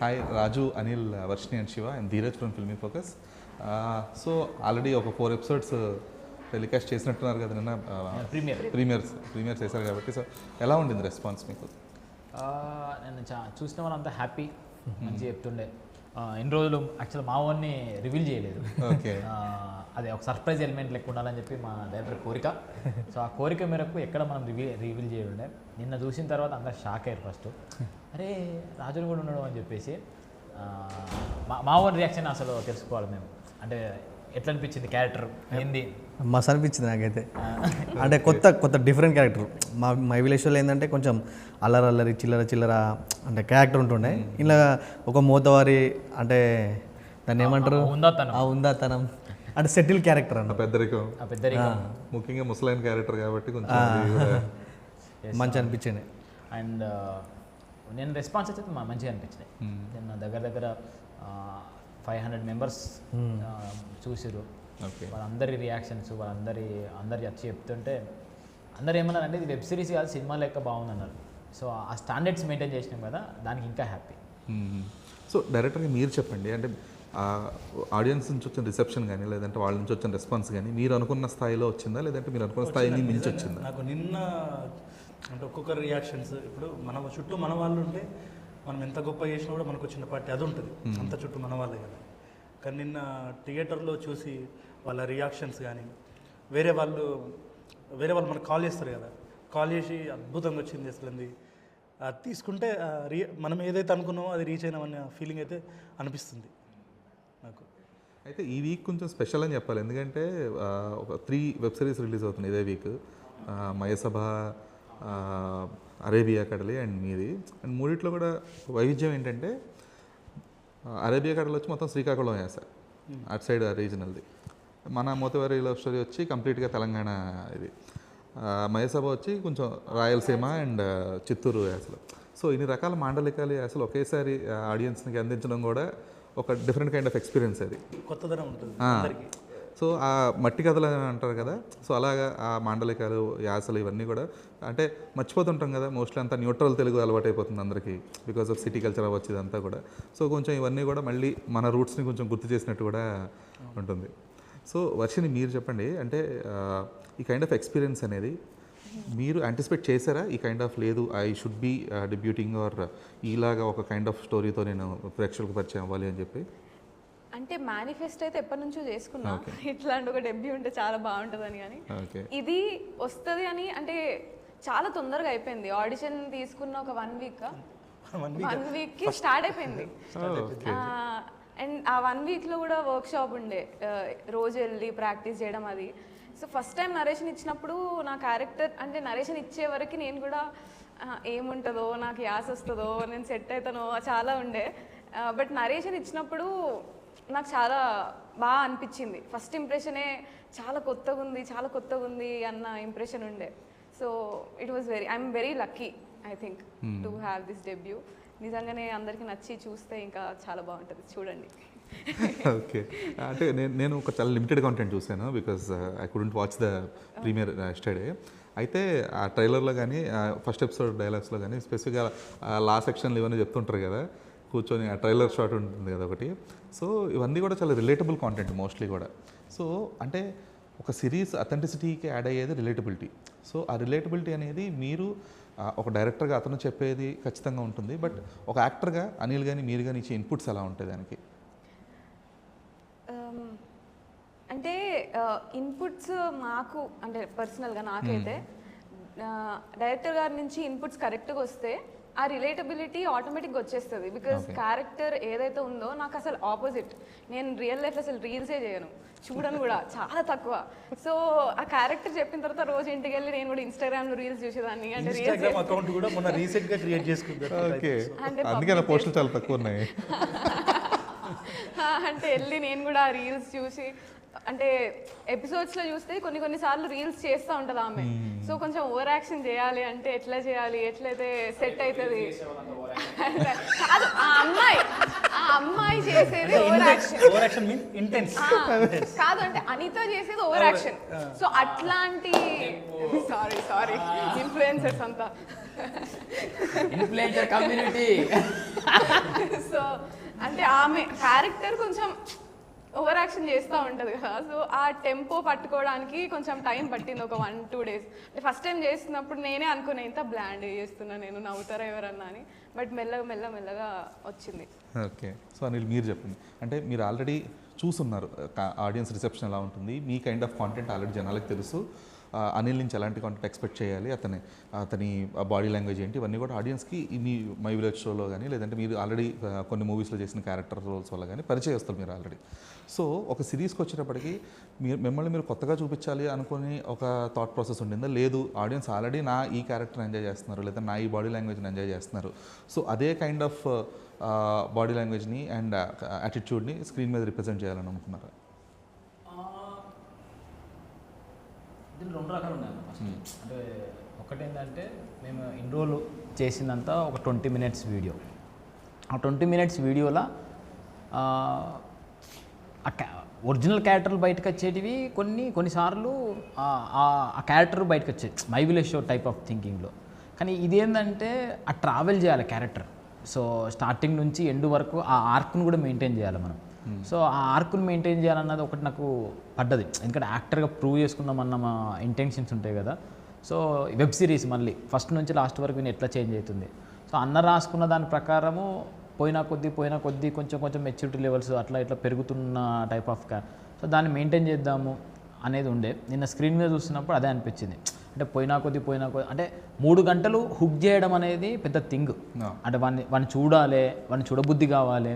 Hi Raju, Anil, Varshini and Shiva. And Dheeraj from filmy focus. So already ఒక 4 episodes telecast చేసినట్టున్నారు కదా నిన్న. ప్రీమియర్ చేశారు కాబట్టి సో ఎలా ఉండింది రెస్పాన్స్ మీకు? నేను చూసిన వాళ్ళంతా హ్యాపీ, మంచిగా చెప్తుండే. ఎన్ని రోజులు యాక్చువల్ మా వాడిని రివీల్ చేయలేదు. ఓకే, అదే ఒక సర్ప్రైజ్ ఎలిమెంట్ లెక్క ఉండాలని చెప్పి మా డైరెక్టర్ కోరిక. సో ఆ కోరిక మేరకు ఎక్కడ మనం రివీల్ చేయఉండే. నిన్న చూసిన తర్వాత అందరు షాక్ అయ్యారు. ఫస్ట్ అరే రాజులు కూడా ఉన్నాడు అని చెప్పేసి. మా ఓన్ రియాక్షన్ అసలు తెలుసుకోవాలి మేము. అంటే ఎట్లా అనిపించింది క్యారెక్టర్ ఏంది? మస్తు అనిపించింది నాకైతే. అంటే కొత్త డిఫరెంట్ క్యారెక్టర్. మై విలేజ్లో ఏంటంటే కొంచెం అల్లరి చిల్లర అంటే క్యారెక్టర్ ఉంటుండే. ఇలా ఒక మోతవారి అంటే దాన్ని ఏమంటారు, ఉందాతనం అంటే సెటిల్ క్యారెక్టర్ అన్న. పెద్దరికం ముఖ్యంగా ముసలైన క్యారెక్టర్ కాబట్టి కొంచెం మంచి అనిపించింది. అండ్ నేను రెస్పాన్స్ అయితే మంచిగా అనిపించింది. నేను దగ్గర 500 మెంబర్స్ చూసిరు. వాళ్ళందరి రియాక్షన్స్, అందరి వచ్చి చెప్తుంటే అందరు ఏమన్నారంటే ఇది వెబ్ సిరీస్ కాదు సినిమా లెక్క బాగుందన్నారు. సో ఆ స్టాండర్డ్స్ మెయింటైన్ చేసినాం కదా, దానికి ఇంకా హ్యాపీ. సో డైరెక్టర్గా మీరు చెప్పండి, అంటే ఆడియన్స్ నుంచి వచ్చిన రిసెప్షన్ కానీ లేదంటే వాళ్ళ నుంచి వచ్చిన రెస్పాన్స్ కానీ మీరు అనుకున్న స్థాయిలో వచ్చిందా, లేదంటే మీరు అనుకున్న స్థాయిని మించి వచ్చిందా? నాకు నిన్న అంటే ఒక్కొక్కరు రియాక్షన్స్, ఇప్పుడు మన చుట్టూ మన వాళ్ళు ఉంటే మనం ఎంత గొప్ప చేసినా కూడా మనకు వచ్చిన పార్టీ అది ఉంటుంది, అంత చుట్టూ మన వాళ్ళే కదా. కానీ నిన్న థియేటర్లో చూసి వాళ్ళ రియాక్షన్స్ కానీ వేరే వాళ్ళు మనకు కాల్ చేస్తారు కదా, కాల్ చేసి అద్భుతంగా వచ్చింది అసలు అది తీసుకుంటే మనం ఏదైతే అనుకున్నామో అది రీచ్ అయినామన్న ఫీలింగ్ అయితే అనిపిస్తుంది నాకు. అయితే ఈ వీక్ కొంచెం స్పెషల్ అని చెప్పాలి, ఎందుకంటే ఒక 3 వెబ్ సిరీస్ రిలీజ్ అవుతుంది ఇదే వీక్. మయసభ, అరేబియా కడలి అండ్ మీది. అండ్ మూడిట్లో కూడా వైవిధ్యం ఏంటంటే అరేబియా కడలి వచ్చి మొత్తం శ్రీకాకుళం వేసా, అటు సైడ్ రీజనల్ది. మన మోతవారి లవ్ స్టోరీ వచ్చి కంప్లీట్గా తెలంగాణ ఇది. మయసభ వచ్చి కొంచెం రాయలసీమ అండ్ చిత్తూరు యాసలు. సో ఇన్ని రకాల మాండలికాలు అసలు ఒకేసారి ఆడియన్స్కి అందించడం కూడా ఒక డిఫరెంట్ కైండ్ ఆఫ్ ఎక్స్పీరియన్స్ అది, కొత్తదనం ఉంటుంది. సో ఆ మట్టి కథలు అని అంటారు కదా, సో అలాగా ఆ మాండలికాలు యాసలు ఇవన్నీ కూడా అంటే మర్చిపోతుంటాం కదా, మోస్ట్లీ అంతా న్యూట్రల్ తెలుగు అలవాటు అయిపోతుంది అందరికీ బికాస్ ఆఫ్ సిటీ కల్చర్ అవ్వచ్చు ఇదంతా కూడా. సో కొంచెం ఇవన్నీ కూడా మళ్ళీ మన రూట్స్ని కొంచెం గుర్తు చేసినట్టు కూడా ఉంటుంది. సో వర్షిని మీరు చెప్పండి, అంటే ఈ కైండ్ ఆఫ్ ఎక్స్పీరియన్స్ అనేది మీరు యాంటిసిపేట్ చేశారా? ఈ కైండ్ ఆఫ్ లేదు ఐ షుడ్ బీ డెబ్యూటింగ్ ఆర్ ఈలాగా ఒక కైండ్ ఆఫ్ స్టోరీతో నేను ప్రేక్షకులకు పరిచయం అవ్వాలి అని చెప్పి. అంటే మేనిఫెస్ట్ అయితే ఎప్పటి నుంచో చేసుకున్నా, ఇట్లాంటి ఒక డెబ్యూ ఉంటే చాలా బాగుంటుందని. కానీ ఇది వస్తుంది అని అంటే చాలా తొందరగా అయిపోయింది. ఆడిషన్ తీసుకున్న ఒక 1 వీక్కి స్టార్ట్ అయిపోయింది. అండ్ ఆ 1 వీక్లో కూడా వర్క్ షాప్ ఉండే, రోజు వెళ్ళి ప్రాక్టీస్ చేయడం అది. సో ఫస్ట్ టైం నరేషన్ ఇచ్చినప్పుడు నా క్యారెక్టర్ అంటే నరేషన్ ఇచ్చే వరకు నేను కూడా ఏముంటుందో, నాకు యాస వస్తుందో, నేను సెట్ అవుతానో చాలా ఉండే. బట్ నరేషన్ ఇచ్చినప్పుడు నాకు చాలా బాగా అనిపించింది. ఫస్ట్ ఇంప్రెషనే చాలా కొత్తగా ఉంది అన్న ఇంప్రెషన్ ఉండే. So it was I'm very lucky I think to have this debut. నిజంగానే అందరికీ నచ్చి చూస్తే ఇంకా చాలా బాగుంటుంది, చూడండి. ఓకే, అంటే నేను ఒక చాలా లిమిటెడ్ కాంటెంట్ చూసాను because I couldn't watch the premiere yesterday. అయితే ఆ ట్రైలర్లో కానీ ఫస్ట్ ఎపిసోడ్ డైలాగ్స్లో కానీ స్పెసిఫిక్గా లాస్ట్ సెక్షన్లు ఇవన్నీ చెప్తుంటారు కదా, కూర్చొని ఆ ట్రైలర్ షాట్ ఉంటుంది కదా ఒకటి. సో ఇవన్నీ కూడా చాలా రిలేటబుల్ కాంటెంట్ మోస్ట్లీ కూడా. సో అంటే ఒక సిరీస్ అథెంటిసిటీకి యాడ్ అయ్యేది రిలేటబిలిటీ. సో ఆ రిలేటబిలిటీ అనేది మీరు ఒక డైరెక్టర్గా అతను చెప్పేది ఖచ్చితంగా ఉంటుంది, బట్ ఒక యాక్టర్గా అనిల్ కానీ మీరు కానీ ఇచ్చే ఇన్పుట్స్ ఎలా ఉంటాయి దానికి? అంటే ఇన్పుట్స్ మాకు అంటే పర్సనల్గా నాకైతే డైరెక్టర్ గారి నుంచి ఇన్పుట్స్ కరెక్ట్గా వస్తే ఆ రిలేటబిలిటీ ఆటోమేటిక్గా వచ్చేస్తుంది. బికాజ్ క్యారెక్టర్ ఏదైతే ఉందో నాకు అసలు ఆపోజిట్. నేను రియల్ లైఫ్లో అసలు రీల్సే చేయను, చూడను కూడా చాలా తక్కువ. సో ఆ క్యారెక్టర్ చెప్పిన తర్వాత రోజు ఇంటికి వెళ్ళి నేను కూడా ఇన్స్టాగ్రామ్లో రీల్స్ చూసేదాన్ని. అంటే అకౌంట్ కూడా మొన్న రీసెంట్గా క్రియేట్ చేసుకున్నాను. అందుకే పోస్టులు చాలా తక్కువ ఉన్నాయి. అంటే వెళ్ళి నేను కూడా రీల్స్ చూసి అంటే ఎపిసోడ్స్లో చూస్తే కొన్నిసార్లు రీల్స్ చేస్తూ ఉంటుంది ఆమె. సో కొంచెం ఓవర్ యాక్షన్ చేయాలి అంటే ఎట్లా చేయాలి, ఎట్లయితే సెట్ అవుతుంది కాదు. ఆ అమ్మాయి చేసేది over action. Over action mean intense. కాదు అంటే అనిత చేసేది ఓవర్ యాక్షన్. సో అట్లాంటి సారీ ఇన్ఫ్లుయెన్సర్స్ అంతా ఇన్ఫ్లుయెన్సర్ కమ్యూనిటీ. సో అంటే ఆమె క్యారెక్టర్ కొంచెం ఓవర్ యాక్షన్ చేస్తూ ఉంటుంది కదా. సో ఆ టెంపో పట్టుకోవడానికి కొంచెం టైం పట్టింది, ఒక 1-2 days. ఫస్ట్ టైం చేస్తున్నప్పుడు నేనే అనుకున్నా ఇంత బ్లాండ్ చేస్తున్నా నేను, నవ్వుతారా ఎవరన్నా అని. బట్ మెల్లగా వచ్చింది. ఓకే. సో అనిల్ మీరు చెప్పండి, అంటే మీరు ఆల్రెడీ చూసున్నారు ఆడియన్స్ రిసెప్షన్ ఎలా ఉంటుంది, మీ కైండ్ ఆఫ్ కాంటెంట్ ఆల్రెడీ జనాలకు తెలుసు, అనిల్ నుంచి ఎలాంటి కాంటెంట్ ఎక్స్పెక్ట్ చేయాలి, అతని బాడీ లాంగ్వేజ్ ఏంటి, ఇవన్నీ కూడా ఆడియన్స్కి మీ మై విలేజ్ షోలో కానీ లేదంటే మీరు ఆల్రెడీ కొన్ని మూవీస్లో చేసిన క్యారెక్టర్ రోల్స్ వల్ల కానీ పరిచయస్తారు మీరు ఆల్రెడీ. సో ఒక సిరీస్కి వచ్చేటప్పటికి మిమ్మల్ని మీరు కొత్తగా చూపించాలి అనుకుని ఒక థాట్ ప్రాసెస్ ఉండిందా, లేదు ఆడియన్స్ ఆల్రెడీ నా ఈ క్యారెక్టర్ ఎంజాయ్ చేస్తున్నారు లేదా నా ఈ బాడీ లాంగ్వేజ్ని ఎంజాయ్ చేస్తున్నారు, సో అదే కైండ్ ఆఫ్ బాడీ లాంగ్వేజ్ని అండ్ యాటిట్యూడ్ని స్క్రీన్ మీద రిప్రజెంట్ చేయాలని అనుకున్నారా? దీంట్లో 2 రకాలు ఉన్నాయి ఫస్ట్. అంటే ఒకటేంటంటే మేము ఇన్ని రోజులు చేసిందంతా ఒక 20 minutes వీడియో. ఆ 20 minutes వీడియోలో ఒరిజినల్ క్యారెక్టర్లు బయటకు వచ్చేటివి, కొన్నిసార్లు ఆ క్యారెక్టర్ బయటకు వచ్చేది my village show type of థింకింగ్లో. కానీ ఇదేంటంటే ఆ ట్రావెల్ చేయాలి క్యారెక్టర్. సో స్టార్టింగ్ నుంచి ఎండ్ వరకు ఆ ఆర్క్ను కూడా మెయింటైన్ చేయాలి మనం. సో ఆ ఆర్క్ను మెయింటైన్ చేయాలన్నది ఒకటి నాకు పడ్డది, ఎందుకంటే యాక్టర్గా ప్రూవ్ చేసుకుందామన్న మా ఇంటెన్షన్స్ ఉంటాయి కదా. సో వెబ్ సిరీస్ మళ్ళీ ఫస్ట్ నుంచి లాస్ట్ వరకు నేను ఎట్లా చేంజ్ అవుతుంది. సో అన్న రాసుకున్న దాని ప్రకారము పోయినా కొద్దీ కొంచెం మెచ్యూరిటీ లెవెల్స్ అట్లా ఇట్లా పెరుగుతున్న టైప్ ఆఫ్ సో దాన్ని మెయింటైన్ చేద్దాము అనేది ఉండే. నిన్న స్క్రీన్ మీద చూస్తున్నప్పుడు అదే అనిపించింది. అంటే పోయినా కొద్దీ అంటే 3 గంటలు హుక్ చేయడం అనేది పెద్ద థింగ్. అంటే వాడిని చూడాలి, వాడిని చూడబుద్ధి కావాలి,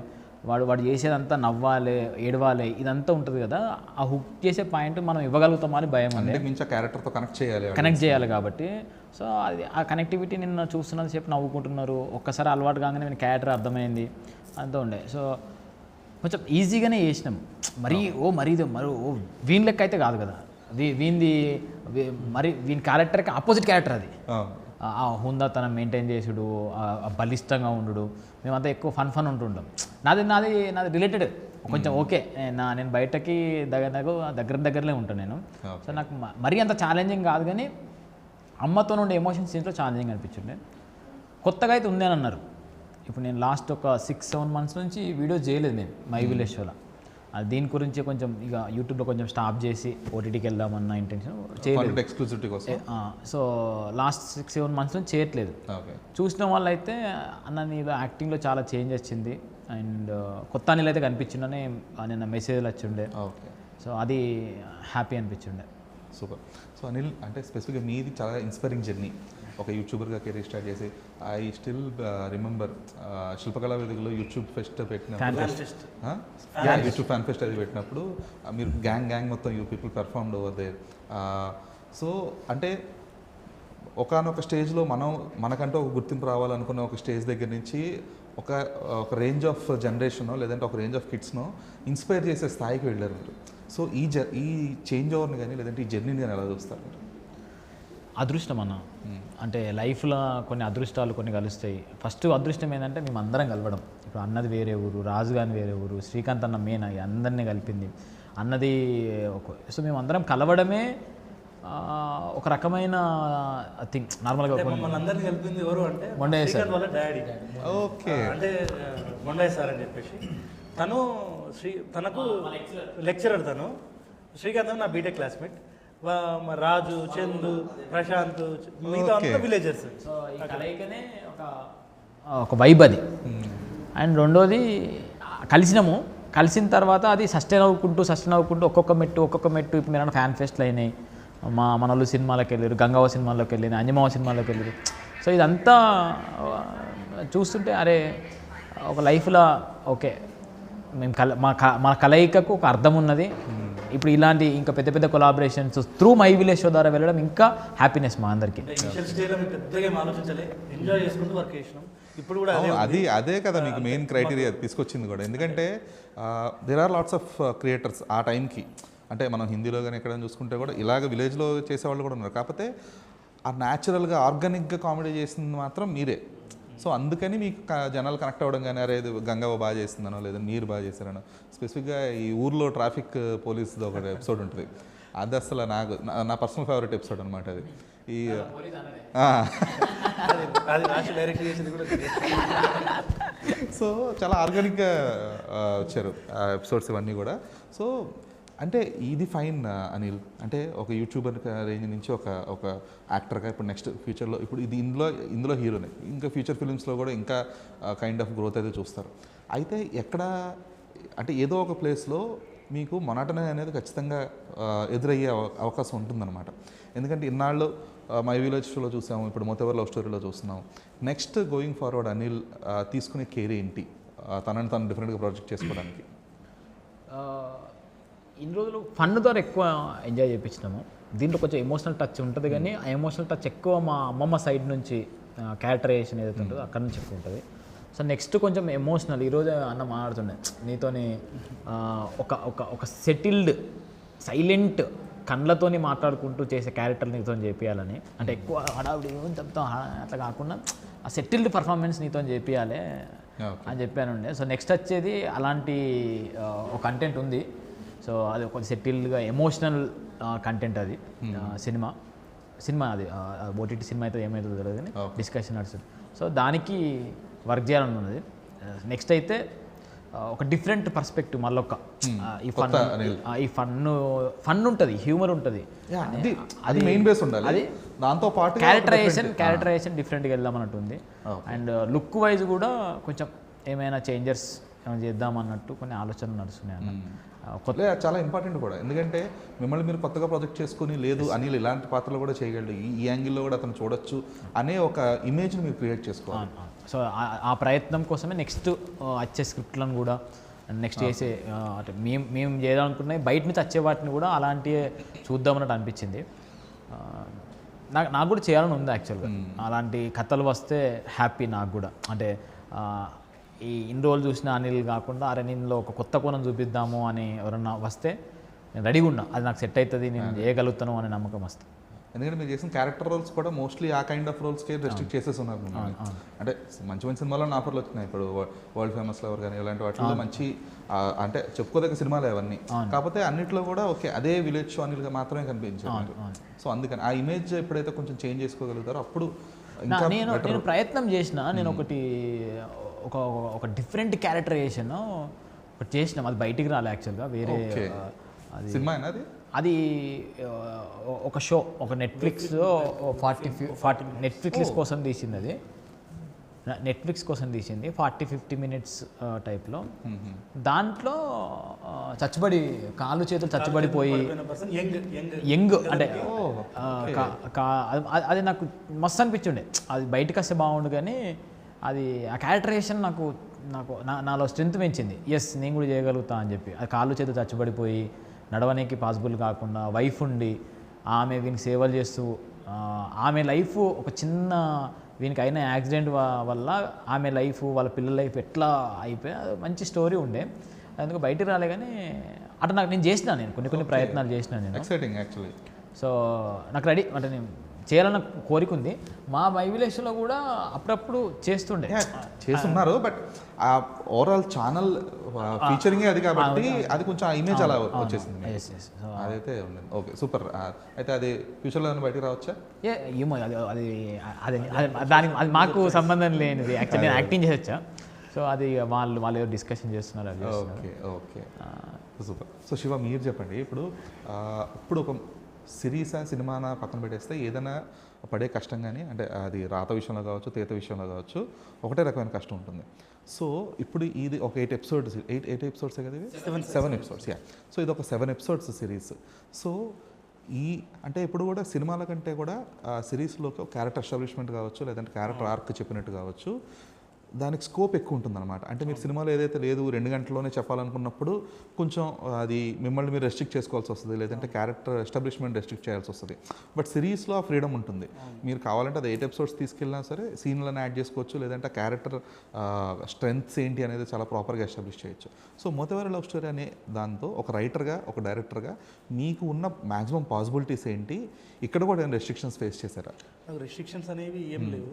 వాడు చేసేదంతా నవ్వాలి, ఏడవాలి, ఇదంతా ఉంటుంది కదా. ఆ హుక్ చేసే పాయింట్ మనం ఇవ్వగలుగుతామా అని భయం ఉంది. క్యారెక్టర్తో కనెక్ట్ చేయాలి కాబట్టి. సో అది ఆ కనెక్టివిటీ నిన్న చూస్తున్నంత సేపు నవ్వుకుంటున్నారు. ఒక్కసారి అలవాటు కాగానే నేను క్యారెక్టర్ అర్థమైంది అంతా ఉండే. సో కొంచెం ఈజీగానే చేసినాం. మరీ వీని లెక్క అయితే కాదు కదా. వీని క్యారెక్టర్కి ఆపోజిట్ క్యారెక్టర్ అది. ఆ హుందాతనం మెయింటైన్ చేసుడు, బలిష్టంగా ఉండు, మేమంతా ఎక్కువ ఫన్ ఉంటుంటాం. నాది రిలేటెడ్ కొంచెం ఓకే. నేను బయటకి దగ్గరలే ఉంటాను నేను. సో నాకు మరీ అంత ఛాలెంజింగ్ కాదు, కానీ అమ్మతో ఉండే ఎమోషన్స్ దీంట్లో ఛాలెంజింగ్ అనిపించింది. కొత్తగా అయితే ఉంది అని అన్నారు. ఇప్పుడు నేను లాస్ట్ ఒక 6-7 months నుంచి వీడియో చేయలేదు నేను మై విలేజ్ షోలో. దీని గురించి కొంచెం ఇక యూట్యూబ్లో కొంచెం స్టాప్ చేసి ఓటీటీకి వెళ్దామన్న ఇంటెన్షన్ చేయలేదు, ఎక్స్క్లూసివిటీ కోసం. సో లాస్ట్ 6-7 months నుంచి చేయట్లేదు. చూసిన వాళ్ళు అయితే అన్న నీలో యాక్టింగ్లో చాలా చేంజ్ వచ్చింది అండ్ కొత్త అనిల్ అయితే కనిపించిందని నిన్న మెసేజ్లు వచ్చిండే. సో అది హ్యాపీ అనిపించిండే. సూపర్. సో అనిల్, అంటే స్పెసిఫిక్గా మీది చాలా ఇన్స్పైరింగ్ జర్నీ. ఒక యూట్యూబర్గా కెరీర్ స్టార్ట్ చేసి ఐ స్టిల్ రిమెంబర్ శిల్పకళా వేదికలో యూట్యూబ్ ఫెస్ట్ పెట్టినప్పుడు, యూట్యూబ్ ఫ్యాన్ ఫెస్ట్ అది పెట్టినప్పుడు మీరు గ్యాంగ్ మొత్తం you people performed over there. So అంటే ఒకనొక స్టేజ్లో మనకంటూ ఒక గుర్తింపు రావాలనుకున్న ఒక స్టేజ్ దగ్గర నుంచి ఒక రేంజ్ ఆఫ్ జనరేషనో లేదంటే ఒక రేంజ్ ఆఫ్ కిడ్స్నో ఇన్స్పైర్ చేసే స్థాయికి వెళ్ళారు మీరు. సో ఈ చేంజ్ ఓవర్ని కానీ లేదంటే ఈ జర్నీని కానీ ఎలా చూస్తారు మీరు? అదృష్టం అన్న. అంటే లైఫ్లో కొన్ని అదృష్టాలు కొన్ని కలుస్తాయి. ఫస్ట్ అదృష్టం ఏంటంటే మేము అందరం కలవడం. ఇప్పుడు అన్నది వేరే ఊరు, రాజు గాని వేరే ఊరు, శ్రీకాంత్ అన్న మెయిన్ అందరినీ కలిపింది అన్నది. సో మేము అందరం కలవడమే ఒక రకమైన థింగ్. నార్మల్గా అందరినీ కలిపింది ఎవరు అంటే మొండయ్య సార్ వాళ్ళ డాడీ. ఓకే. అంటే మొండయ్య సార్ అని చెప్పేసి తనకు లెక్చరర్. శ్రీకాంత్ నా బీటెక్ క్లాస్మేట్. రాజు, చందు, ప్రశాంత్ మిగతా అంతా విలేజర్స్. సో ఈ కలయికనే ఒక వైబ్ అది. అండ్ రెండోది కలిసిన తర్వాత అది సస్టైన్ అవ్వుకుంటూ ఒక్కొక్క మెట్టు ఇప్పుడు మీరు ఫ్యాన్ ఫెస్ట్లు అయినాయి, మనోళ్ళు సినిమాలకు వెళ్ళారు, గంగావ సినిమాలోకి వెళ్ళిన, అంజమావ సినిమాలోకి వెళ్ళారు. సో ఇదంతా చూస్తుంటే అరే ఒక లైఫ్లో ఓకే మేము మా కలయికకు ఒక అర్థం ఉన్నది. ఇప్పుడు ఇలాంటి ఇంకా పెద్ద collaborations through my village show ద్వారా వెళ్ళడం ఇంకా హ్యాపీనెస్ మా అందరికీ. అదే కదా మీకు మెయిన్ క్రైటీరియా తీసుకొచ్చింది కూడా. ఎందుకంటే there are lots of creators ఆ టైంకి. అంటే మనం హిందీలో కానీ ఎక్కడైనా చూసుకుంటే కూడా ఇలాగ విలేజ్లో చేసేవాళ్ళు కూడా ఉన్నారు. కాకపోతే ఆ న్యాచురల్గా ఆర్గానిక్గా కామెడీ చేసింది మాత్రం మీరే. సో అందుకని మీకు జనాలు కనెక్ట్ అవ్వడం కానీ అరే ఇది గంగవ్వ బాగా చేస్తుందనో లేదా మీరు బాగా చేశారనో స్పెసిఫిక్గా ఈ ఊర్లో ట్రాఫిక్ పోలీస్ది ఒక ఎపిసోడ్ ఉంటుంది, అది అసలు నాకు నా పర్సనల్ ఫేవరెట్ ఎపిసోడ్ అనమాట అది. ఈ అది లాస్ట్ డైరెక్ట్ చేసింది కూడా సో చాలా ఆర్గానిక్గా వచ్చారు ఆ ఎపిసోడ్స్ ఇవన్నీ కూడా. సో అంటే ఇది ఫైన్ అనిల్, అంటే ఒక యూట్యూబర్ రేంజ్ నుంచి ఒక యాక్టర్గా ఇప్పుడు నెక్స్ట్ ఫ్యూచర్లో ఇప్పుడు ఇది ఇందులో హీరోనే, ఇంకా ఫ్యూచర్ ఫిలిమ్స్లో కూడా ఇంకా కైండ్ ఆఫ్ గ్రోత్ అయితే చూస్తారు. అయితే ఎక్కడ అంటే ఏదో ఒక ప్లేస్లో మీకు మొనాటనీ అనేది ఖచ్చితంగా ఎదురయ్యే అవకాశం ఉంటుందన్నమాట. ఎందుకంటే ఇన్నాళ్ళు మై విలేజ్ షోలో చూసాము, ఇప్పుడు మొతెవర్ లవ్ స్టోరీలో చూస్తున్నాము. నెక్స్ట్ గోయింగ్ ఫార్వర్డ్ అనిల్ తీసుకునే కేర్ ఏంటి, తనని తను డిఫరెంట్గా ప్రాజెక్ట్ చేసుకోవడానికి? ఇన్ని రోజులు ఫన్ ద్వారా ఎక్కువ ఎంజాయ్ చేయించినాము. దీంట్లో కొంచెం ఎమోషనల్ టచ్ ఉంటుంది, కానీ ఆ ఎమోషనల్ టచ్ ఎక్కువ మా అమ్మమ్మ సైడ్ నుంచి క్యారెక్టరైజేషన్ ఏదైతే ఉంటుందో అక్కడ నుంచి ఎక్కువ ఉంటుంది. సో నెక్స్ట్ కొంచెం ఎమోషనల్, ఈరోజు అన్న మాట్లాడుతుండే నీతోని ఒక సెటిల్డ్ సైలెంట్ కళ్ళతోని మాట్లాడుకుంటూ చేసే క్యారెక్టర్ నీతో చేపియాలని, అంటే ఎక్కువ హడావిడి చెప్తాం అట్లా కాకుండా ఆ సెటిల్డ్ పర్ఫార్మెన్స్ నీతో చేపియాలి అని చెప్పానుండే. సో నెక్స్ట్ వచ్చేది అలాంటి ఒక కంటెంట్ ఉంది. సో అది ఒక సెటిల్డ్గా ఎమోషనల్ కంటెంట్ అది. సినిమా అది ఓటీటీ సినిమా అయితే ఏమవుతుందో తెలియదు కానీ డిస్కషన్ నడుస్తుంది. సో దానికి వర్క్ చేయాలని ఉన్నది. నెక్స్ట్ అయితే ఒక డిఫరెంట్ పర్స్పెక్టివ్, మళ్ళీ ఒక ఈ ఫన్ ఉంటుంది, హ్యూమర్ ఉంటుంది, అది మెయిన్ బేస్ ఉండాలి. అది దాంతో పాటు క్యారెక్టరైజేషన్ డిఫరెంట్గా వెళ్దామన్నట్టుంది. అండ్ లుక్ వైజ్ కూడా కొంచెం ఏమైనా చేంజెస్ ఏమైనా చేద్దామన్నట్టు కొన్ని ఆలోచనలు నడుస్తున్నాయి అన్న. చాలా ఇంపార్టెంట్ కూడా, ఎందుకంటే మిమ్మల్ని మీరు కొత్తగా ప్రాజెక్ట్ చేసుకుని లేదు అనిల్ ఇలాంటి పాత్రలు కూడా చేయగలడు, ఈ యాంగిల్లో కూడా అతను చూడొచ్చు అనే ఒక ఇమేజ్ని మీరు క్రియేట్ చేసుకోవాలి. సో ఆ ప్రయత్నం కోసమే నెక్స్ట్ వచ్చే స్క్రిప్ట్లను కూడా నెక్స్ట్ చేసే అంటే మేము చేయాలనుకున్నాయి బయట నుంచి వచ్చే వాటిని కూడా అలాంటివే చూద్దామన్నట్టు అనిపించింది. నాకు కూడా చేయాలని ఉంది యాక్చువల్గా. అలాంటి కథలు వస్తే హ్యాపీ నాకు కూడా. అంటే ఈ ఇన్ని రోజులు చూసిన అనిల్ కాకుండా అరే నేను ఒక కొత్త కోణం చూపిద్దాము అని ఎవరన్నా వస్తే నేను రెడీగా ఉన్నా, అది నాకు సెట్ అవుతుంది, నేను చేయగలుగుతాను అనే నమ్మకం వస్తుంది. ఎందుకంటే మీరు చేసిన క్యారెక్టర్ రోల్స్ కూడా మోస్ట్లీ ఆ కైండ్ ఆఫ్ రోల్స్కి రెస్ట్రిక్ట్ చేసేస్తున్నారు. అంటే మంచి మంచి సినిమాలో ఆఫర్లు వచ్చినాయి, ఇప్పుడు వరల్డ్ ఫేమస్ లవర్ కానీ ఇలాంటి వాటిలో మంచి అంటే చెప్పుకోదగ్గ సినిమాలు అవన్నీ. కాకపోతే అన్నిట్లో కూడా ఓకే అదే విలేజ్ షో అనిల్గా మాత్రమే కనిపించారు. సో అందుకని ఆ ఇమేజ్ ఎప్పుడైతే కొంచెం చేంజ్ చేసుకోగలుగుతారో అప్పుడు నేను ప్రయత్నం చేసిన, నేను ఒక డిఫరెంట్ క్యారెక్టరైజేషన్ ఒకటి చేసినాం, అది బయటికి రాలే యాక్చువల్గా. వేరే సినిమా అది ఒక షో, ఒక నెట్ఫ్లిక్స్ 40 నెట్ఫ్లిక్స్ కోసం తీసింది. అది నెట్ఫ్లిక్స్ కోసం తీసింది 40-50 మినిట్స్ టైప్లో. దాంట్లో చచ్చుబడి కాళ్ళు చేతులు చచ్చుబడిపోయి యంగ్ అంటే అది నాకు మస్తు అనిపించుండే. అది బయటకు వస్తే బాగుండు, కానీ అది ఆ క్యారెక్టరైజేషన్ నాలో స్ట్రెంత్ పెంచింది. ఎస్ నేను కూడా చేయగలుగుతా అని చెప్పి. అది కాళ్ళు చేతులు చచ్చుబడిపోయి నడవడానికి పాసిబుల్ కాకుండా వైఫ్ ఉండి ఆమె వీనికి సేవలు చేస్తూ ఆమె లైఫ్ ఒక చిన్న వీనికి అయిన యాక్సిడెంట్ వల్ల ఆమె లైఫ్ వాళ్ళ పిల్లల లైఫ్ ఎట్లా అయిపోయి మంచి స్టోరీ ఉండే. అందుకు బయటికి రాలే, కానీ అట్లా నేను చేసిన, నేను కొన్ని ప్రయత్నాలు చేసిన నేను. Exciting actually. సో నాకు రెడీ అంటే నేను చేయాలన్న కోరిక ఉంది. మా వైవిలేషన్లో కూడా అప్పుడప్పుడు చేస్తున్నారు, బట్ ఆ ఓవరాల్ ఛానల్ ఫీచరింగ్ అది కాబట్టి అది కొంచెం ఆ ఇమేజ్ అలా వచ్చేసింది. అదైతే ఉండదు. Okay super. అయితే అది ఫ్యూచర్లో బయటకు రావచ్చా? ఏమో అది దానికి అది మాకు సంబంధం లేనిది. యాక్చువల్లీ నేను యాక్టింగ్ చేయొచ్చా, సో అది వాళ్ళు ఏదో డిస్కషన్ చేస్తున్నారు. Okay super. సో శివ మీరు చెప్పండి, ఇప్పుడు ఒక సిరీసా సినిమానా పక్కన పెట్టేస్తే ఏదైనా పడే కష్టం కానీ అంటే అది రాత విషయంలో కావచ్చు తీత విషయంలో కావచ్చు ఒకటే రకమైన కష్టం ఉంటుంది. సో ఇప్పుడు ఇది ఒక 8 ఎపిసోడ్సే కదా, ఇది 7 ఎపిసోడ్స్. సో ఇది ఒక 7 ఎపిసోడ్స్ సిరీస్. సో అంటే ఇప్పుడు కూడా సినిమాల కంటే కూడా సిరీస్లోకి ఒక క్యారెక్టర్ ఎస్టాబ్లిష్మెంట్ కావచ్చు, లేదంటే క్యారెక్టర్ ఆర్క్ చెప్పినట్టు కావచ్చు, దానికి స్కోప్ ఎక్కువ ఉంటుందన్నమాట. అంటే మీరు సినిమాలో ఏదైతే లేదు 2 గంటల్లోనే చెప్పాలనుకున్నప్పుడు కొంచెం అది మిమ్మల్ని మీరు రెస్ట్రిక్ట్ చేసుకోవాల్సి వస్తుంది, లేదంటే క్యారెక్టర్ ఎస్టాబ్లిష్మెంట్ రెస్ట్రిక్ట్ చేయాల్సి వస్తుంది. బట్ సిరీస్లో ఆ ఫ్రీడమ్ ఉంటుంది. మీరు కావాలంటే అది 8 ఎపిసోడ్స్ తీసుకెళ్ళినా సరే సీన్లను యాడ్ చేసుకోవచ్చు, లేదంటే క్యారెక్టర్ స్ట్రెంగ్త్స్ ఏంటి అనేది చాలా ప్రాపర్గా ఎస్టాబ్లిష్ చేయొచ్చు. సో మొతెవర్ లవ్ స్టోరీ అనే దాంతో ఒక రైటర్గా ఒక డైరెక్టర్గా మీకు ఉన్న మ్యాక్సిమం పాసిబిలిటీస్ ఏంటి? ఇక్కడ కూడా ఏమైనా రెస్ట్రిక్షన్స్ ఫేస్ చేశారా? నాకు రెస్ట్రిక్షన్స్ అనేవి ఏం లేవు.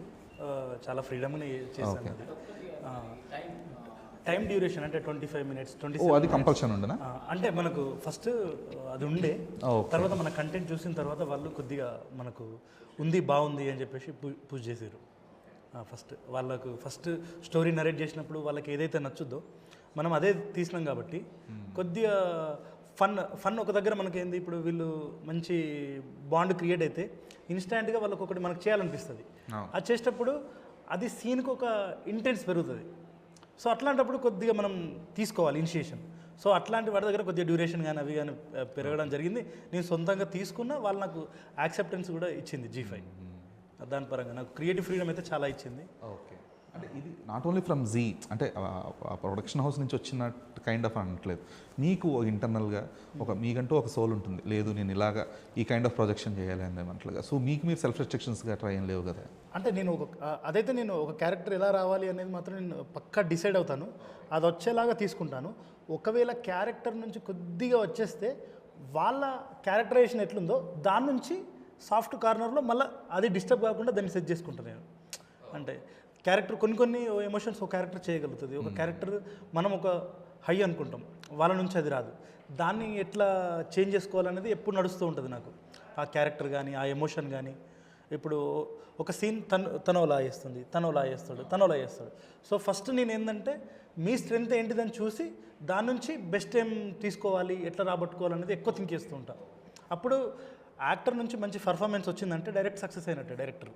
చాలా ఫ్రీడమ్గా చేశాను అది. టైం డ్యూరేషన్ అంటే 25 minutes, 27 అది కంపల్షన్ ఉండనా? అంటే మనకు ఫస్ట్ అది ఉండే, తర్వాత మన కంటెంట్ చూసిన తర్వాత వాళ్ళు కొద్దిగా మనకు ఉంది బాగుంది అని చెప్పేసి పుష్ చేసారు. ఫస్ట్ వాళ్ళకు ఫస్ట్ స్టోరీ నరేట్ చేసినప్పుడు వాళ్ళకి ఏదైతే నచ్చుద్దో మనం అదే తీసినాం కాబట్టి కొద్దిగా ఫన్ ఒక దగ్గర మనకి ఏంది, ఇప్పుడు వీళ్ళు మంచి బాండ్ క్రియేట్ అయితే ఇన్స్టాంట్గా వాళ్ళకి ఒకటి మనకు చేయాలనిపిస్తుంది. అది చేసేటప్పుడు అది సీన్కి ఒక ఇంటెన్స్ పెరుగుతుంది. సో అట్లాంటప్పుడు కొద్దిగా మనం తీసుకోవాలి ఇనిషియేషన్. సో అట్లాంటి వాటి దగ్గర కొద్దిగా డ్యూరేషన్ కానీ అవి కానీ పెరగడం జరిగింది. నేను సొంతంగా తీసుకున్న వాళ్ళు నాకు యాక్సెప్టెన్స్ కూడా ఇచ్చింది G5. దాని పరంగా నాకు క్రియేటివ్ ఫ్రీడమ్ అయితే చాలా ఇచ్చింది. ఓకే, అంటే ఇది నాట్ ఓన్లీ ఫ్రమ్ జీ, అంటే ప్రొడక్షన్ హౌస్ నుంచి వచ్చిన కైండ్ ఆఫ్ అనట్లేదు, మీకు ఇంటర్నల్గా మీకంటూ ఒక సోల్ ఉంటుంది, లేదు నేను ఇలాగా ఈ కైండ్ ఆఫ్ ప్రొజెక్షన్ చేయాలి అనేమట్లుగా. సో మీకు మీరు సెల్ఫ్ రెస్ట్రిక్షన్స్గా ట్రై ఏం లేవు కదా? అంటే నేను అదైతే నేను ఒక క్యారెక్టర్ ఎలా రావాలి అనేది మాత్రం నేను పక్కా డిసైడ్ అవుతాను, అది వచ్చేలాగా తీసుకుంటాను. ఒకవేళ క్యారెక్టర్ నుంచి కొద్దిగా వచ్చేస్తే వాళ్ళ క్యారెక్టరైజేషన్ ఎట్లుందో దాని నుంచి సాఫ్ట్ కార్నర్లో మళ్ళీ అది డిస్టర్బ్ కాకుండా దాన్ని సెట్ చేసుకుంటాను నేను. అంటే క్యారెక్టర్ కొన్ని ఎమోషన్స్ ఒక క్యారెక్టర్ చేయగలుగుతుంది, ఒక క్యారెక్టర్ మనం ఒక హై అనుకుంటాం, వాళ్ళ నుంచి అది రాదు. దాన్ని ఎట్లా చేంజ్ చేసుకోవాలనేది ఎప్పుడు నడుస్తూ ఉంటుంది నాకు. ఆ క్యారెక్టర్ కానీ ఆ ఎమోషన్ కానీ, ఇప్పుడు ఒక సీన్ తను అలా చేస్తుంది, తను అలా చేస్తాడు. సో ఫస్ట్ నేను ఏంటంటే మీ స్ట్రెంగ్త్ ఏంటిదని చూసి దాని నుంచి బెస్ట్ ఏం తీసుకోవాలి, ఎట్లా రాబట్టుకోవాలనేది ఎక్కువ థింక్ చేస్తూ ఉంటాను. అప్పుడు యాక్టర్ నుంచి మంచి పర్ఫార్మెన్స్ వచ్చిందంటే డైరెక్ట్ సక్సెస్ అయినట్టే డైరెక్టర్.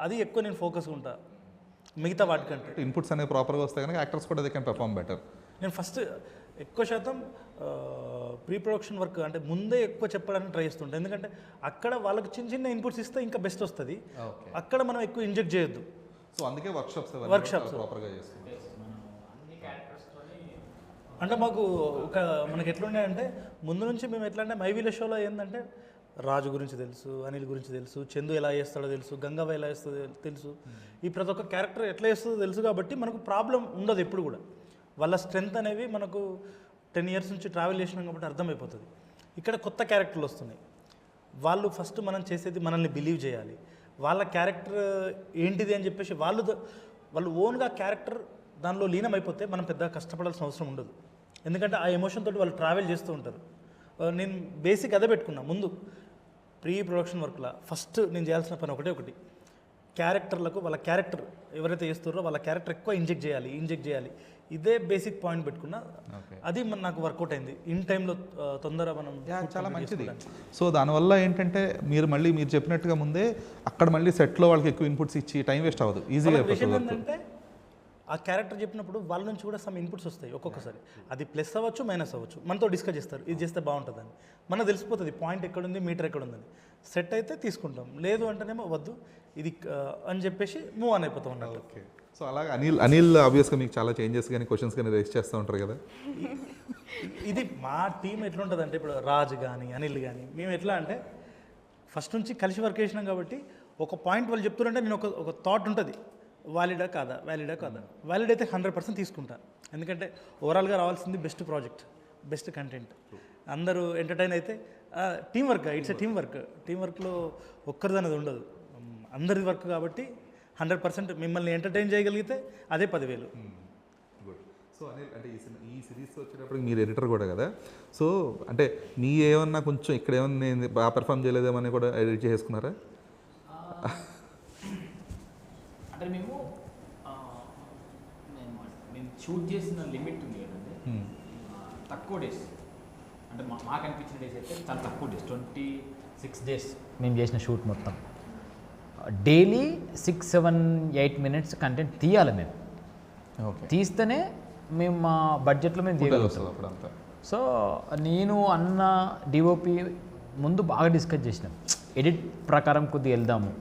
అది ఎక్కువ నేను ఫోకస్గా ఉంటా మిగతా వాటికంటే. ఇన్పుట్స్ అనేవి ప్రాపర్గా వస్తే కనుక యాక్టర్స్ కూడా దే కెన్ పర్ఫార్మ్ బెటర్. నేను ఫస్ట్ ఎక్కువ శాతం ప్రీ ప్రొడక్షన్ వర్క్ అంటే ముందే ఎక్కువ చెప్పడానికి ట్రై చేస్తుంటాను. ఎందుకంటే అక్కడ వాళ్ళకి చిన్న ఇన్పుట్స్ ఇస్తే ఇంకా బెస్ట్ వస్తుంది, అక్కడ మనం ఎక్కువ ఇంజెక్ట్ చేయొద్దు. సో అందుకే వర్క్షాప్స్ ప్రాపర్గా చేస్తాం. అంటే మాకు మనకి ఎట్లుండే అంటే ముందు నుంచి మేము ఎట్లా అంటే మైవీల షోలో ఏంటంటే రాజు గురించి తెలుసు, అనిల్ గురించి తెలుసు, చందు ఎలా చేస్తాడో తెలుసు, గంగవ్వ ఎలా చేస్తుందో తెలుసు, ఈ ప్రతి ఒక్క క్యారెక్టర్ ఎట్లా చేస్తుందో తెలుసు. కాబట్టి మనకు ప్రాబ్లం ఉండదు ఎప్పుడు కూడా. వాళ్ళ స్ట్రెంగ్త్ అనేవి మనకు 10 years నుంచి ట్రావెల్ చేసినాం కాబట్టి అర్థమైపోతుంది. ఇక్కడ కొత్త క్యారెక్టర్లు వస్తున్నాయి, వాళ్ళు ఫస్ట్ మనం చేసేది మనల్ని బిలీవ్ చేయాలి, వాళ్ళ క్యారెక్టర్ ఏంటిది అని చెప్పేసి వాళ్ళు ఓన్గా క్యారెక్టర్ దానిలో లీనమైపోతే మనం పెద్దగా కష్టపడాల్సిన అవసరం ఉండదు. ఎందుకంటే ఆ ఎమోషన్ తోటి వాళ్ళు ట్రావెల్ చేస్తూ ఉంటారు. నేను బేసిక్ అదే పెట్టుకున్నా ముందు ప్రీ ప్రొడక్షన్ వర్క్లో. ఫస్ట్ నేను చేయాల్సిన పని ఒకటి, క్యారెక్టర్లకు వాళ్ళ క్యారెక్టర్ ఎవరైతే చేస్తారో వాళ్ళ క్యారెక్టర్ ఎక్కువ ఇంజెక్ట్ చేయాలి. ఇదే బేసిక్ పాయింట్ పెట్టుకున్నా. అది నాకు వర్కౌట్ అయింది. ఇన్ టైంలో తొందరగా మనం చాలా మంచిది. సో దానివల్ల ఏంటంటే మీరు చెప్పినట్టుగా ముందే అక్కడ మళ్ళీ సెట్లో వాళ్ళకి ఎక్కువ ఇన్పుట్స్ ఇచ్చి టైం వేస్ట్ అవ్వదు, ఈజీగా ఏంటంటే ఆ క్యారెక్టర్ చెప్పినప్పుడు వాళ్ళ నుంచి కూడా సమ్ ఇన్పుట్స్ వస్తాయి ఒక్కొక్కసారి. అది ప్లస్ అవ్వచ్చు, మైనస్ అవ్వచ్చు. మనతో డిస్కస్ చేస్తారు, ఇది చేస్తే బాగుంటుందని. మనకు తెలిసిపోతుంది పాయింట్ ఎక్కడుంది, మీటర్ ఎక్కడుందని. సెట్ అయితే తీసుకుంటాం, లేదు అంటేనేమో వద్దు ఇది అని చెప్పేసి మూవ్ ఆన్ అయిపోతాం అన్నట్టు. ఓకే. సో అలాగే అనిల్ ఆబ్వియస్గా మీకు చాలా చేంజెస్ కానీ క్వశ్చన్స్ కానీ రేస్ చేస్తూ ఉంటారు కదా. ఇది మా టీం ఎట్లుంటుంది అంటే ఇప్పుడు రాజు కానీ అనిల్ కానీ మేము ఎట్లా అంటే ఫస్ట్ నుంచి కలిసి వర్క్ చేసినాం కాబట్టి ఒక పాయింట్ వాళ్ళు చెప్తున్నారంటే నేను ఒక థాట్ ఉంటుంది, వ్యాలిడా కాదా, వ్యాలిడ్ అయితే 100% తీసుకుంటా. ఎందుకంటే ఓవరాల్గా రావాల్సింది బెస్ట్ ప్రాజెక్ట్, బెస్ట్ కంటెంట్, అందరూ ఎంటర్టైన్ అయితే. Team work, it's a team వర్క్లో ఒక్కరిది అనేది ఉండదు, అందరిది వర్క్ కాబట్టి 100% మిమ్మల్ని ఎంటర్టైన్ చేయగలిగితే అదే 10,000. గుడ్. సో అనిల్ అంటే ఈ సిరీస్ వచ్చేటప్పుడు మీరు ఎడిటర్ కూడా కదా, సో అంటే మీ ఏమన్నా కొంచెం ఇక్కడ ఏమన్నా నేను బాగా పెర్ఫామ్ చేయలేదేమని కూడా ఎడిట్ చేసుకున్నారా? అంటే మేము షూట్ చేసిన లిమిట్ ఉంది కదండి, తక్కువ డేస్, అంటే మాకు అనిపించిన డేస్ అయితే చాలా తక్కువ డేస్, 26 days మేము చేసిన షూట్ మొత్తం. డైలీ 6-7-8 minutes కంటెంట్ తీయాలి మేము. తీస్తేనే మేము మా బడ్జెట్లో మేము తీయగలుగుతాం. సో నేను అన్న డిఓపి ముందు బాగా డిస్కస్ చేసినాం, ఎడిట్ ప్రకారం కొద్దిగా వెళ్దాము,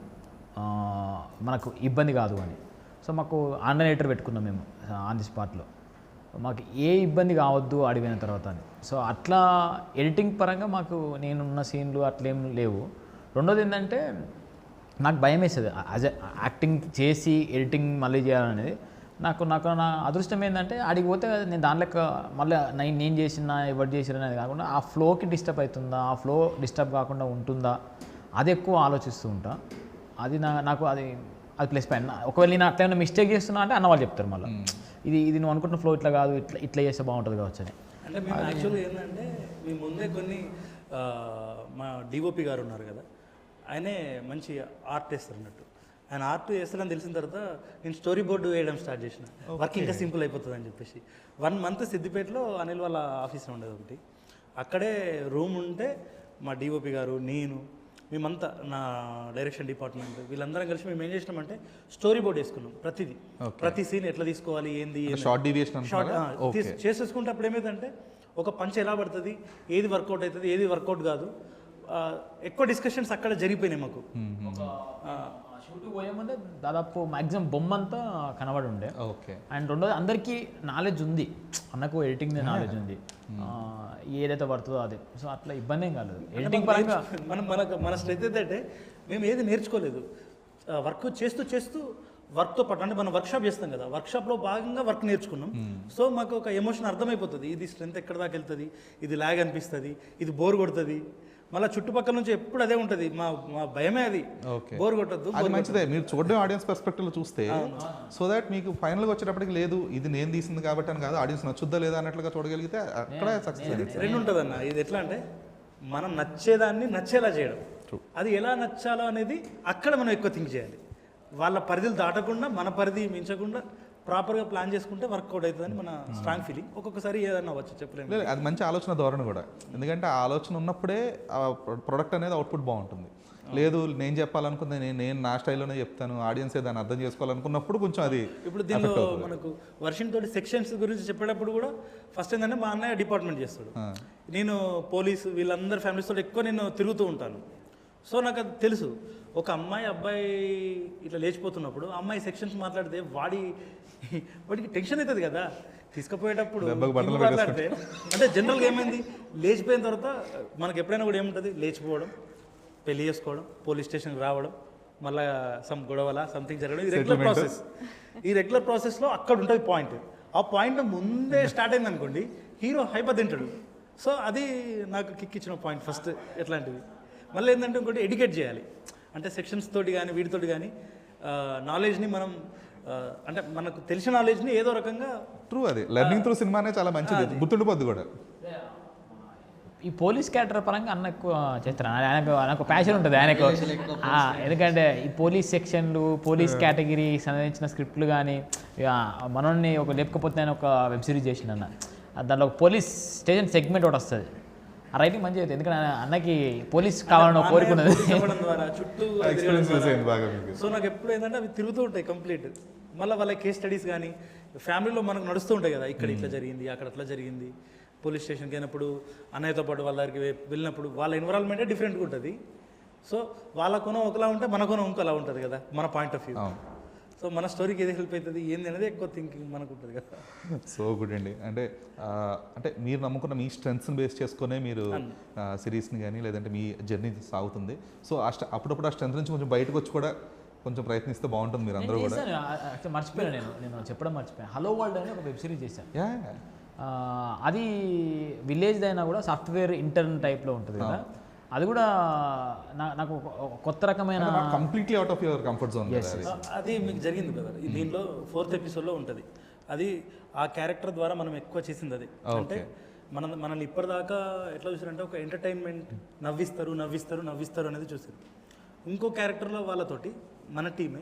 మనకు ఇబ్బంది కాదు అని. సో మాకు ఆన్లైన్ ఎడిటర్ పెట్టుకున్నాం మేము ఆన్ ది స్పాట్లో, మాకు ఏ ఇబ్బంది కావద్దు అడిగిన తర్వాత అని. సో అట్లా ఎడిటింగ్ పరంగా మాకు నేనున్న సీన్లు అట్లేం లేవు. రెండోది ఏంటంటే నాకు భయం వేసేది యాక్టింగ్ చేసి ఎడిటింగ్ మళ్ళీ చేయాలనేది. నాకు నా అదృష్టం ఏంటంటే ఆడికి పోతే నేను దానిలో మళ్ళీ నేను చేసిన ఎవరు చేసిన అనేది కాకుండా ఆ ఫ్లోకి డిస్టర్బ్ అవుతుందా, ఆ ఫ్లో డిస్టర్బ్ కాకుండా ఉంటుందా, అది ఎక్కువ ఆలోచిస్తూ ఉంటా. అది నాకు అది అది ప్లస్ పాయింట్. ఒకవేళ నేను అట్లా ఏమైనా మిస్టేక్ చేస్తున్నా అంటే అన్న వాళ్ళు చెప్తారు మళ్ళీ, ఇది నువ్వు అనుకుంటున్న ఫ్లో ఇట్లా కాదు, ఇట్లా చేస్తే బాగుంటుంది కావచ్చు అని. అంటే మేము యాక్చువల్గా ఏంటంటే మేము ముందే కొన్ని మా డిఓపి గారు ఉన్నారు కదా, ఆయనే మంచి ఆర్ట్ వేస్తారు అన్నట్టు. ఆయన ఆర్ట్ వేస్తారని తెలిసిన తర్వాత నేను స్టోరీ బోర్డు వేయడం స్టార్ట్ చేసిన. వర్క్ ఇంకా సింపుల్ అయిపోతుంది అని చెప్పేసి 1 month సిద్దిపేటలో అనిల్ వాళ్ళ ఆఫీస్లో ఉండేది ఒకటి. అక్కడే రూమ్ ఉంటే మా డిఓపి గారు, నేను, మేమంతా నా డైరెక్షన్ డిపార్ట్మెంట్ వీళ్ళందరం కలిసి మేము ఏం చేసినామంటే స్టోరీ బోర్డ్ వేసుకున్నాం. ప్రతి సీన్ ఎట్లా తీసుకోవాలి, ఏంది షార్ట్ డీవియేషన్ చేసేసుకుంటే అప్పుడు ఏమైందంటే ఒక పంచ్ ఎలా పడుతుంది, ఏది వర్కౌట్ అవుతుంది, ఏది వర్కౌట్ కాదు, ఎక్కువ డిస్కషన్స్ అక్కడ జరిగిపోయినాయి మాకు. షూట్ పోయే ముందే దాదాపు మ్యాక్సిమం బొమ్మ అంతా కనబడి ఉండే. ఓకే. అండ్ రెండోది అందరికీ నాలెడ్జ్ ఉంది, అన్నకు ఎడిటింగ్ నాలెడ్జ్ ఉంది, ఏదైతే పడుతుందో అది. సో అట్లా ఇబ్బంది ఏం కాలేదు ఎడిటింగ్ పరంగా. మన స్ట్రెంత్ ఏంటంటే మేము ఏది నేర్చుకోలేదు, వర్క్ చేస్తూ వర్క్తో పాటు అంటే మనం వర్క్షాప్ చేస్తాం కదా, వర్క్షాప్లో భాగంగా వర్క్ నేర్చుకున్నాం. సో మాకు ఒక ఎమోషన్ అర్థమైపోతుంది, ఇది స్ట్రెంత్ ఎక్కడ దాకా వెళ్తుంది, ఇది లాగ్ అనిపిస్తుంది, ఇది బోర్ కొడుతుంది. మళ్ళీ చుట్టుపక్కల నుంచి ఎప్పుడు అదే ఉంటుంది, మా భయమే అది, బోర్ కొట్టద్దు. అది మంచిదే మీరు చూడడం ఆడియన్స్ పర్స్పెక్టివ్లో చూస్తే, సో దాట్ మీకు ఫైనల్గా వచ్చేటప్పటికి లేదు ఇది నేను తీసింది కాబట్టి అని కాదు, ఆడియన్స్ నచ్చుద్దా లేదా అన్నట్లుగా చూడగలిగితే అక్కడ సక్సెస్. రెండు ఉంటుంది అన్న, ఇది ఎట్లా అంటే మనం నచ్చేదాన్ని నచ్చేలా చేయడం, అది ఎలా నచ్చాలో అనేది అక్కడ మనం ఎక్కువ థింక్ చేయాలి. వాళ్ళ పరిధులు దాటకుండా మన పరిధి మించకుండా ప్రాపర్గా ప్లాన్ చేసుకుంటే వర్కౌట్ అవుతుందని మన స్ట్రాంగ్ ఫీలింగ్. ఒక్కొక్కసారి ఏదన్నా అవ్వచ్చు, చెప్పలేము. లేదు అది మంచి ఆలోచన ధోరణి కూడా, ఎందుకంటే ఆ ఆలోచన ఉన్నప్పుడే ఆ ప్రొడక్ట్ అనేది అవుట్పుట్ బాగుంటుంది. లేదు నేను చెప్పాలనుకుంది నేను నా స్టైల్లోనే చెప్తాను, ఆడియన్స్ దాన్ని అర్థం చేసుకోవాలనుకున్నప్పుడు కొంచెం అది. ఇప్పుడు దీనిలో మనకు వర్షన్ తోటి సెక్షన్స్ గురించి చెప్పేటప్పుడు కూడా ఫస్ట్ ఏంటంటే మా అన్నయ్య డిపార్ట్మెంట్ చేస్తాడు, నేను పోలీసు వీళ్ళందరి ఫ్యామిలీస్ తోటి ఎక్కువ నేను తిరుగుతూ ఉంటాను. సో నాకు అది తెలుసు, ఒక అబ్బాయి ఇట్లా లేచిపోతున్నప్పుడు అమ్మాయి సెక్షన్స్ మాట్లాడితే వాడికి టెన్షన్ అవుతుంది కదా, తీసుకుపోయేటప్పుడు మాట్లాడితే. అంటే జనరల్గా ఏమైంది, లేచిపోయిన తర్వాత మనకి ఎప్పుడైనా కూడా ఏముంటుంది, లేచిపోవడం, పెళ్లి చేసుకోవడం, పోలీస్ స్టేషన్కి రావడం, మళ్ళీ సమ్ గొడవల సంథింగ్ జరగడం, ఈ రెగ్యులర్ ప్రాసెస్. ఈ రెగ్యులర్ ప్రాసెస్లో అక్కడ ఉంటుంది పాయింట్. ఆ పాయింట్ ముందే స్టార్ట్ అయింది అనుకోండి, హీరో హైపర్ తింటాడు. సో అది నాకు కిక్ ఇచ్చిన పాయింట్ ఫస్ట్. ఎట్లాంటివి మళ్ళీ ఏంటంటే ఇంకోటి ఎడ్యుకేట్ చేయాలి, అంటే సెక్షన్స్ తోటి కానీ వీటితోటి కానీ నాలెడ్జ్ని మనం అంటే మనకు తెలిసిన నాలెడ్జ్ని ఏదో రకంగా ట్రూ, అది లెర్నింగ్ త్రూ సినిమానే చాలా మంచిది, గుర్తుండిపోద్ది కూడా. ఈ పోలీస్ క్యారెక్టర్ పరంగా అన్న ఎక్కువ చేస్తారు, ఆయనకు ప్యాషన్ ఉంటుంది ఆయనకు. ఎందుకంటే ఈ పోలీస్ సెక్షన్లు, పోలీస్ కేటగిరీ సంబంధించిన స్క్రిప్ట్లు కానీ మనల్ని ఒక లేకపోతే ఆయన ఒక వెబ్ సిరీస్ చేసిన అన్న, దాంట్లో ఒక పోలీస్ స్టేషన్ సెగ్మెంట్ ఒకటి వస్తుంది. ఆ రైటింగ్ మంచిగా అవుతుంది, ఎందుకంటే అన్నకి పోలీస్ కావాలని కోరుకున్నది ద్వారా చుట్టూ. సో నాకు ఎప్పుడు ఏంటంటే అవి తిరుగుతూ ఉంటాయి కంప్లీట్. మళ్ళీ వాళ్ళ కేస్ స్టడీస్ కానీ ఫ్యామిలీలో మనకు నడుస్తూ ఉంటాయి కదా, ఇక్కడ ఇట్లా జరిగింది, అక్కడ అట్లా జరిగింది. పోలీస్ స్టేషన్కి అయినప్పుడు అన్నయ్యతో పాటు వాళ్ళ దగ్గరికి వెళ్ళినప్పుడు వాళ్ళ ఎన్విరాన్మెంటే డిఫరెంట్గా ఉంటుంది. సో వాళ్ళ కోణం ఒకలా ఉంటే మన కోణం ఇంకోలా ఉంటుంది కదా, మన పాయింట్ ఆఫ్ వ్యూ. సో మన స్టోరీకి ఏది హెల్ప్ అవుతుంది ఏంది అనేది ఎక్కువ థింకింగ్ మనకు ఉంటుంది కదా. సో గుడ్ అండి. అంటే మీరు నమ్ముకున్న మీ స్ట్రెంగ్స్ని బేస్ చేసుకునే మీరు సిరీస్ని కానీ లేదంటే మీ జర్నీ సాగుతుంది. సో అప్పుడప్పుడు ఆ స్ట్రెంగ్త్ నుంచి కొంచెం బయటకు వచ్చి కూడా కొంచెం ప్రయత్నిస్తే బాగుంటుంది మీరు అందరూ కూడా. మర్చిపోయాను నేను చెప్పడం మర్చిపోయాను, హలో వరల్డ్ అని ఒక వెబ్ సిరీస్ చేశాను. అది విలేజ్ అయినా కూడా సాఫ్ట్వేర్ ఇంటర్న్ టైప్లో ఉంటుంది కదా, అది కూడా నాకు కొత్త రకమైన completely out of your comfort zone. అది మీకు జరిగింది కదా, దీనిలో 4th ఎపిసోడ్లో ఉంటుంది. అది ఆ క్యారెక్టర్ ద్వారా మనం ఎక్కువ చేసింది అది. అంటే మనల్ని ఇప్పటిదాకా ఎట్లా చూసారంటే ఒక ఎంటర్టైన్మెంట్, నవ్విస్తారు అనేది చూసారు. ఇంకో క్యారెక్టర్లో వాళ్ళతోటి మన టీమే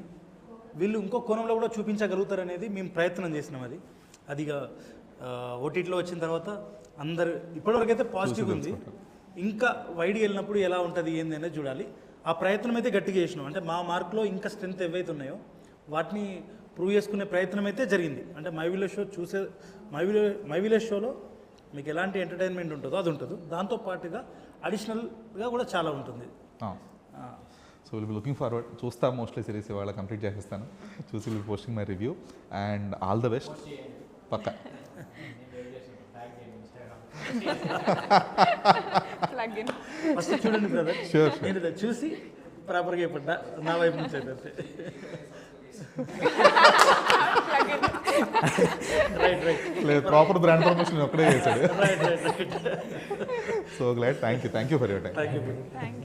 వీళ్ళు ఇంకో కోణంలో కూడా చూపించగలుగుతారు అనేది మేము ప్రయత్నం చేసినాం. అదిగా ఓటీటీలో వచ్చిన తర్వాత అందరు ఇప్పటివరకు అయితే పాజిటివ్ ఉంది, ఇంకా వైడ్గా వెళ్ళినప్పుడు ఎలా ఉంటుంది ఏంది అనేది చూడాలి. ఆ ప్రయత్నం అయితే గట్టిగా చేసినాం. అంటే మా మార్క్లో ఇంకా స్ట్రెంత్ ఏవైతే ఉన్నాయో వాటిని ప్రూవ్ చేసుకునే ప్రయత్నం అయితే జరిగింది. అంటే మై విలేజ్ షోలో మీకు ఎలాంటి ఎంటర్టైన్మెంట్ ఉంటుందో అది ఉంటుంది, దాంతోపాటుగా అడిషనల్గా కూడా చాలా ఉంటుంది. So will be looking forward. చూస్తాం మోస్ట్లీ సిరీస్ ఇవాళ కంప్లీట్ చేసేస్తాను, చూసి will posting my review and all the best. పక్కా ఫస్ట్ చూడండి బ్రదర్, నేను చూసి ప్రాపర్గా చెప్పండి నా వైపు నుంచి అయితే. లేదు ప్రాపర్ బ్రాండ్ ప్రమోషన్ ఒక్కడే చేశాడు. So glad. Thank you for your time. Thank you.